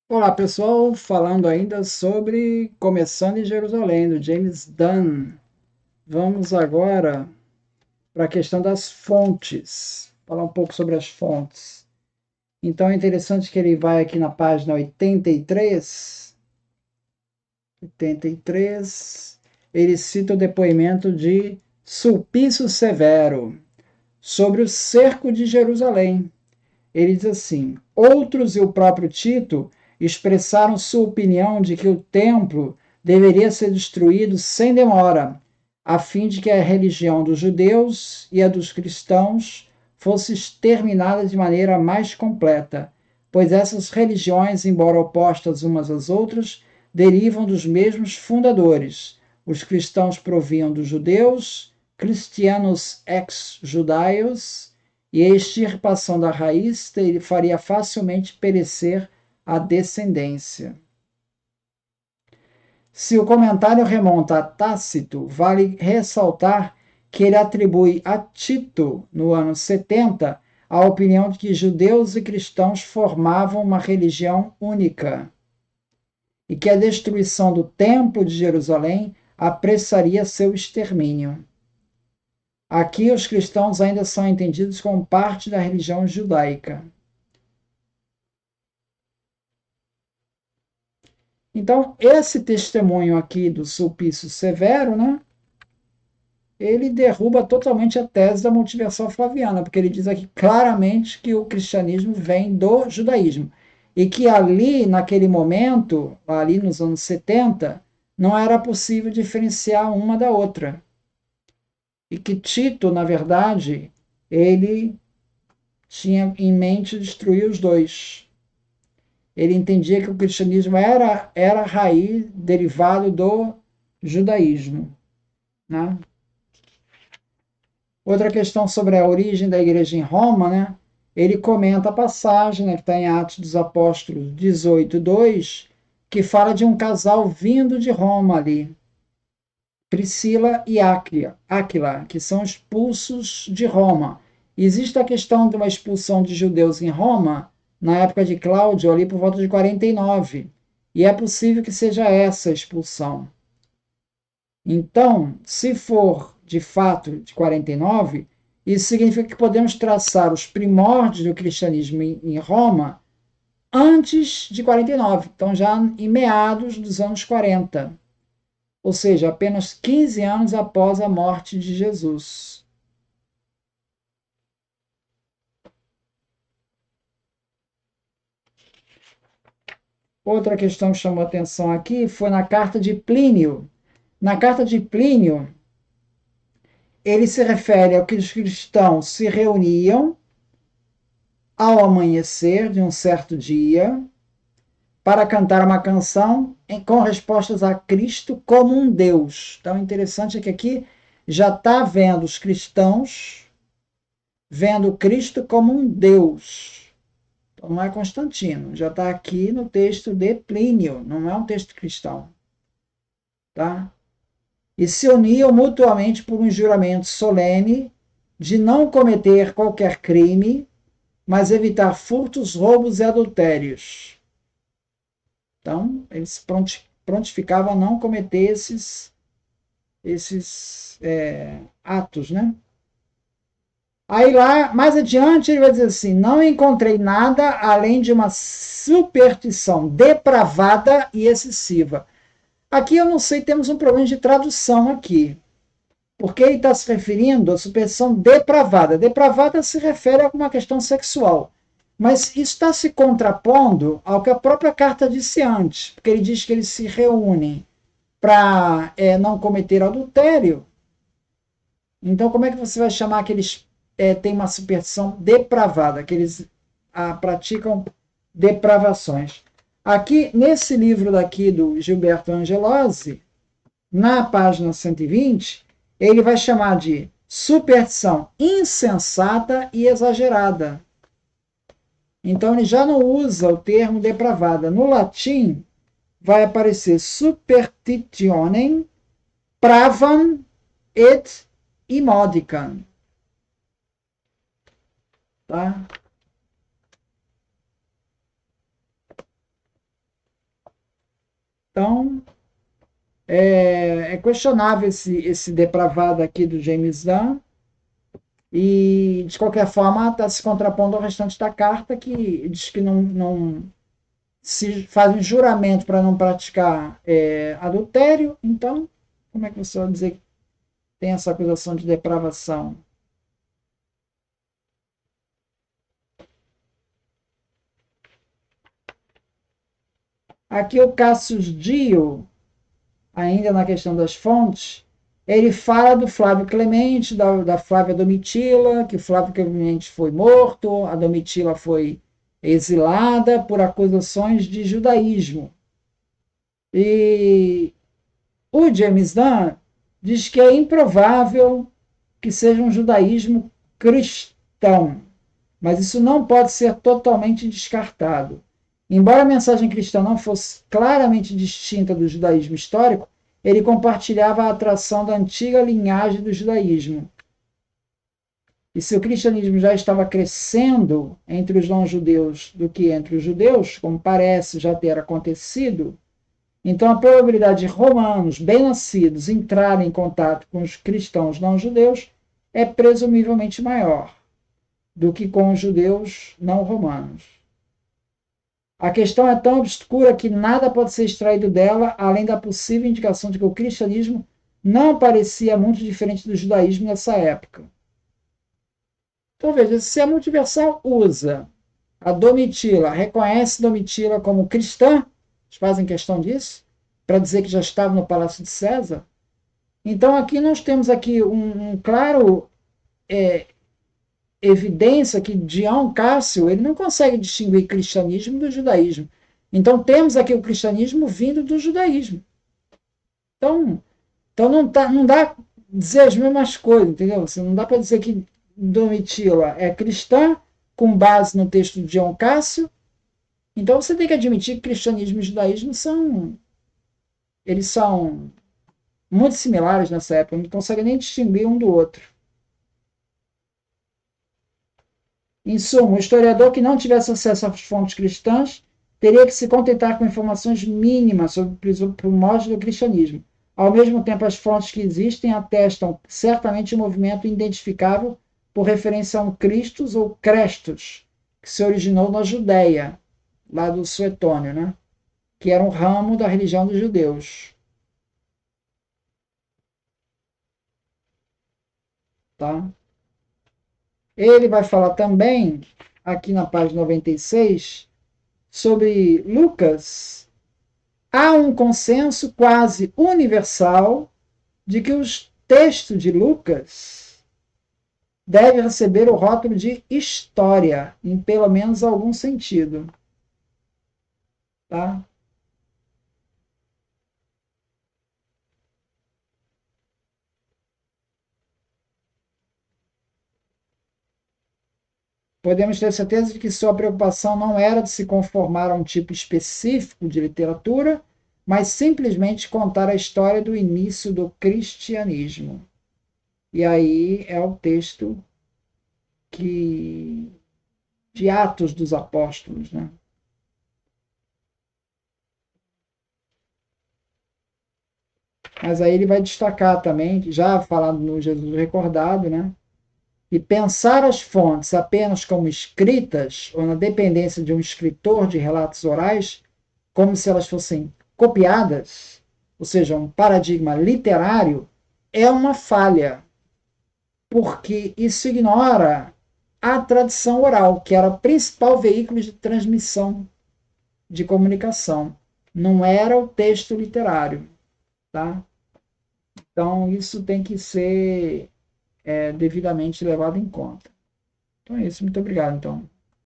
Olá pessoal, falando ainda sobre Começando em Jerusalém, do James Dunn. Vamos agora para a questão das fontes, falar um pouco sobre as fontes. Então é interessante que ele vai aqui na página 83, ele cita o depoimento de Sulpício Severo sobre o cerco de Jerusalém. Ele diz assim: outros e o próprio Tito expressaram sua opinião de que o templo deveria ser destruído sem demora, a fim de que a religião dos judeus e a dos cristãos fosse exterminada de maneira mais completa, pois essas religiões, embora opostas umas às outras, derivam dos mesmos fundadores. Os cristãos provinham dos judeus, cristianos ex-judaios, e a extirpação da raiz faria facilmente perecer a descendência. Se o comentário remonta a Tácito, vale ressaltar que ele atribui a Tito, no ano 70, a opinião de que judeus e cristãos formavam uma religião única e que a destruição do Templo de Jerusalém apressaria seu extermínio. Aqui os cristãos ainda são entendidos como parte da religião judaica. Então, esse testemunho aqui do Sulpício Severo, né, ele derruba totalmente a tese da multiversal flaviana, porque ele diz aqui claramente que o cristianismo vem do judaísmo. E que ali, naquele momento, ali nos anos 70, não era possível diferenciar uma da outra. E que Tito, na verdade, ele tinha em mente destruir os dois. Ele entendia que o cristianismo era raiz derivado do judaísmo. Né? Outra questão sobre a origem da igreja em Roma, né? Ele comenta a passagem, né, que está em Atos dos Apóstolos 18:2, que fala de um casal vindo de Roma ali, Priscila e Áquila, que são expulsos de Roma. Existe a questão de uma expulsão de judeus em Roma, na época de Cláudio, ali por volta de 49, e é possível que seja essa a expulsão. Então, se for de fato de 49, isso significa que podemos traçar os primórdios do cristianismo em Roma antes de 49, então já em meados dos anos 40, ou seja, apenas 15 anos após a morte de Jesus. Outra questão que chamou atenção aqui foi na carta de Plínio. Na carta de Plínio, ele se refere ao que os cristãos se reuniam ao amanhecer de um certo dia para cantar uma canção com respostas a Cristo como um Deus. Então, interessante é que aqui já está vendo os cristãos vendo Cristo como um Deus. Então, não é Constantino, já está aqui no texto de Plínio, não é um texto cristão. Tá? E se uniam mutuamente por um juramento solene de não cometer qualquer crime, mas evitar furtos, roubos e adultérios. Então, eles prontificavam a não cometer esses atos, né? Aí lá, mais adiante, ele vai dizer assim: não encontrei nada além de uma superstição depravada e excessiva. Aqui eu não sei, temos um problema de tradução aqui. Porque ele está se referindo à superstição depravada. Depravada se refere a alguma questão sexual. Mas isso está se contrapondo ao que a própria carta disse antes, porque ele diz que eles se reúnem para não cometer adultério. Então, como é que você vai chamar que eles têm uma superstição depravada, que eles praticam depravações? Aqui, nesse livro daqui do Gilberto Angelosi, na página 120, ele vai chamar de superstição insensata e exagerada. Então ele já não usa o termo depravada. No latim, vai aparecer superstitionem pravam et immodicam. Tá? Então, é questionável esse depravado aqui do James Dunn, e, de qualquer forma, está se contrapondo ao restante da carta, que diz que não se faz um juramento para não praticar adultério. Então, como é que você vai dizer que tem essa acusação de depravação? Aqui o Cassius Dio, ainda na questão das fontes, ele fala do Flávio Clemente, da Flávia Domitila, que o Flávio Clemente foi morto, a Domitila foi exilada por acusações de judaísmo. E o James Dunn diz que é improvável que seja um judaísmo cristão, mas isso não pode ser totalmente descartado. Embora a mensagem cristã não fosse claramente distinta do judaísmo histórico, ele compartilhava a atração da antiga linhagem do judaísmo. E se o cristianismo já estava crescendo entre os não-judeus do que entre os judeus, como parece já ter acontecido, então a probabilidade de romanos bem-nascidos entrarem em contato com os cristãos não-judeus é presumivelmente maior do que com os judeus não romanos. A questão é tão obscura que nada pode ser extraído dela, além da possível indicação de que o cristianismo não parecia muito diferente do judaísmo nessa época. Então veja, se a Multiversal usa a Domitila, reconhece Domitila como cristã, eles fazem questão disso, para dizer que já estava no Palácio de César. Então aqui nós temos aqui um claro evidência que Dion Cássio ele não consegue distinguir cristianismo do judaísmo. Então temos aqui o cristianismo vindo do judaísmo. Então não dá dizer as mesmas coisas, entendeu? Você não dá para dizer que Domitila é cristã com base no texto de Dion Cássio. Então você tem que admitir que cristianismo e judaísmo eles são muito similares nessa época, não conseguem nem distinguir um do outro. Em suma, o historiador que não tivesse acesso às fontes cristãs teria que se contentar com informações mínimas sobre o primórdio do cristianismo. Ao mesmo tempo, as fontes que existem atestam certamente um movimento identificável por referência a um Christus ou Crestus, que se originou na Judéia, lá do Suetônio, né? Que era um ramo da religião dos judeus. Tá? Ele vai falar também, aqui na página 96, sobre Lucas. Há um consenso quase universal de que os textos de Lucas devem receber o rótulo de história, em pelo menos algum sentido. Tá? Podemos ter certeza de que sua preocupação não era de se conformar a um tipo específico de literatura, mas simplesmente contar a história do início do cristianismo. E aí é o texto de Atos dos Apóstolos, né? Mas aí ele vai destacar também, já falado no Jesus Recordado, né? E pensar as fontes apenas como escritas, ou na dependência de um escritor de relatos orais, como se elas fossem copiadas, ou seja, um paradigma literário, é uma falha, porque isso ignora a tradição oral, que era o principal veículo de transmissão de comunicação. Não era o texto literário. Tá? Então, isso tem que ser devidamente levado em conta. Então é isso. Muito obrigado, então.